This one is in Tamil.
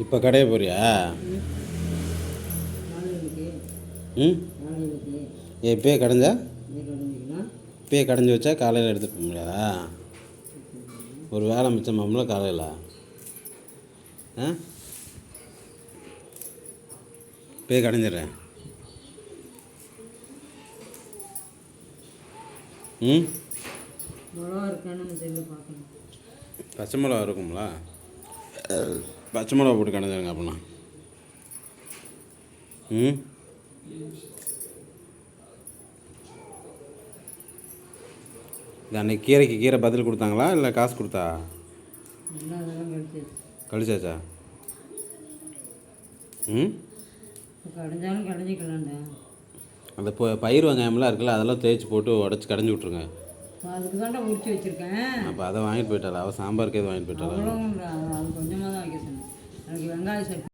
இப்போ கடைய போறியா? ம், இப்பயே கடைஞ்சா இப்பயே கடைஞ்சி வச்சா காலையில் எடுத்துகிட்டு போக முடியாதா? ஒரு வேலை மிச்சமாம்ல காலையில். ஆ, இப்பயே கடைஞ்சிட்றேன். ம், பச்சை மிளகா இருக்குங்களா? பச்சை மிளகா போட்டு கடைஞ்சிருங்க அப்படின்னா. ம், இது அன்றைக்கி கீரை பதில் கொடுத்தாங்களா இல்லை காசு கொடுத்தா? கழிச்சாச்சா? ம், கடைஞ்சாலும் கடைஞ்சிக்கலாம்டா. அந்த பயிர் வெங்காயம்லாம் இருக்குல்ல, அதெல்லாம் தேய்ச்சி போட்டு உடச்சி கடைஞ்சி விட்ருங்க. அதுக்கு தாண்டா உரிச்சு வச்சுருக்கேன். அப்போ அதை வாங்கிட்டு போயிட்டாளா? அவள் சாம்பாருக்கு எது வாங்கிட்டு போயிட்டாளா? அவ்வளோ அது கொஞ்சமாக தான் வைக்க சொன்னேன். எனக்கு வெங்காயம் சட்னி